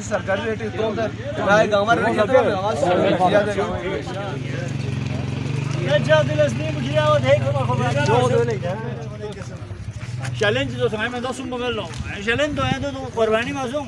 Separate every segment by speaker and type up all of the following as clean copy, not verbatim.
Speaker 1: सरकारी rate
Speaker 2: challenge तो समय में 10 मोबाइल लो चैलेंज तो है तो कुर्बानी मासूम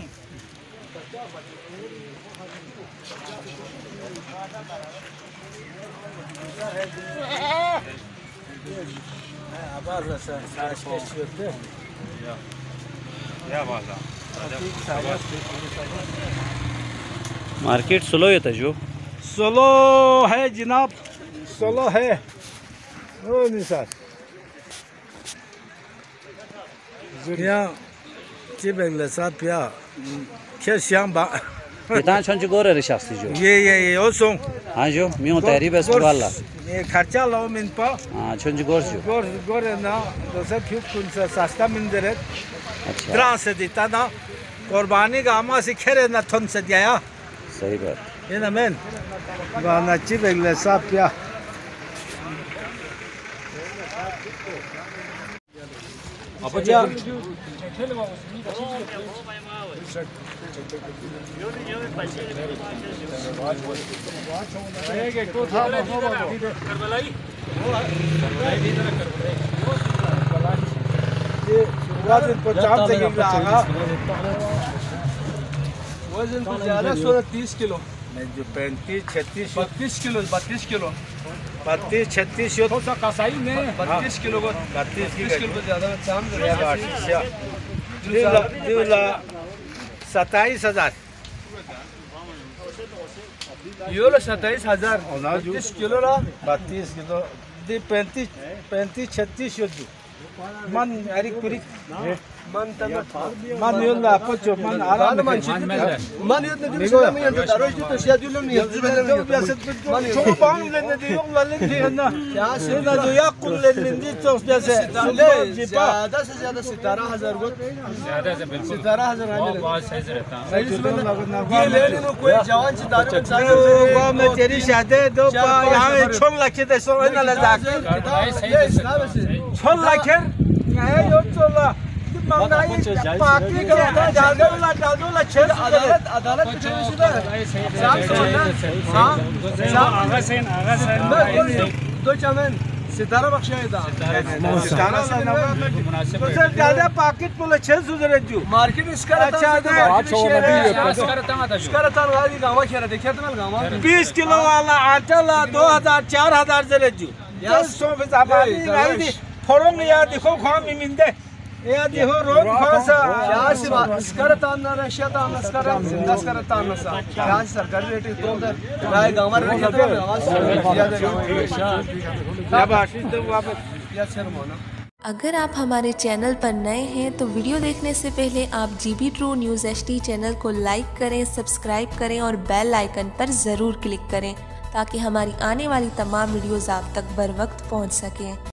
Speaker 3: मार्केट स्लो येता जो
Speaker 4: स्लो है जनाब, स्लो है सर या चिबेंगले सापिया खेश्यांबा
Speaker 3: इतना छंच गोरे रे शास्त्री जो
Speaker 4: ये ओसों
Speaker 3: हाँ जो मियों तैयारी बस वाला
Speaker 4: ये खर्चा लो मिन पा
Speaker 3: हाँ छंच गोर जो
Speaker 4: गोरे ना दोसे फ्यूक कुन से सस्ता मिन दे रे
Speaker 3: अच्छा
Speaker 4: त्रा से दिता ना कुर्बानी का आमा से खेरे ना थन से दिया
Speaker 3: सही बात
Speaker 4: ये ना मैन गाना चिबेंगले सापिया
Speaker 3: apa ya
Speaker 4: वजन को चाम से गिरा
Speaker 1: वजन तो ज़्यादा 30 किलो
Speaker 4: मैं जो 35 36
Speaker 1: 32 किलो 32 किलो
Speaker 4: 32 36 यो
Speaker 1: थोड़ा कसाई में 32 किलो को
Speaker 4: 32
Speaker 1: किलो ज़्यादा चाम
Speaker 4: दिला 27,000
Speaker 1: यो 27,000 32 किलो ला
Speaker 4: 32 किलो दे 35 36 यो मन अरे कुरी मन यो ना पचो मन आराम
Speaker 1: मन यो ने दिसो में तो दारोज तो शेड्यूल में यो
Speaker 4: जो पांग लेने दे यो लेने दे ना क्या से ना जो या कुल लेने दे तो जैसे
Speaker 1: ज़्यादा से ज़्यादा 17,000 को ज़्यादा से बिल्कुल 17,000 बहुत सही से रहता है ये ले लो कोई जवान से दारू
Speaker 4: वो मैं तेरी शादी दो यहाँ छोड़ लगे तो सो ना ले जाके छोड़ लगे ये यो चला मंगाई पार्टी का डाल दो ला
Speaker 1: अदालत दो चमन सितारा बख्शा
Speaker 4: ज्यादा पाकिट बोले 600 रेजू
Speaker 1: मार्केट इसका अच्छा
Speaker 4: 20 किलो वाला आटा ला 2,000 4,000 से रेजू 100 फोरम या देखो खा मिंदे या देखो रोड खासा
Speaker 1: या स्करतान ना रशियातान स्करतान स्करतान सा या सरकारी रेट तो राय गामर रेट या बाशिश तो वापस या शर्माना।
Speaker 5: अगर आप हमारे चैनल पर नए हैं तो वीडियो देखने से पहले आप GB True News HD channel को लाइक करें, सब्सक्राइब करें और बेल आइकन पर ज़रूर क्लिक करें ताकि हमारी आने वाली तमाम वीडियोज़ आप तक बर वक्त पहुँच सकें।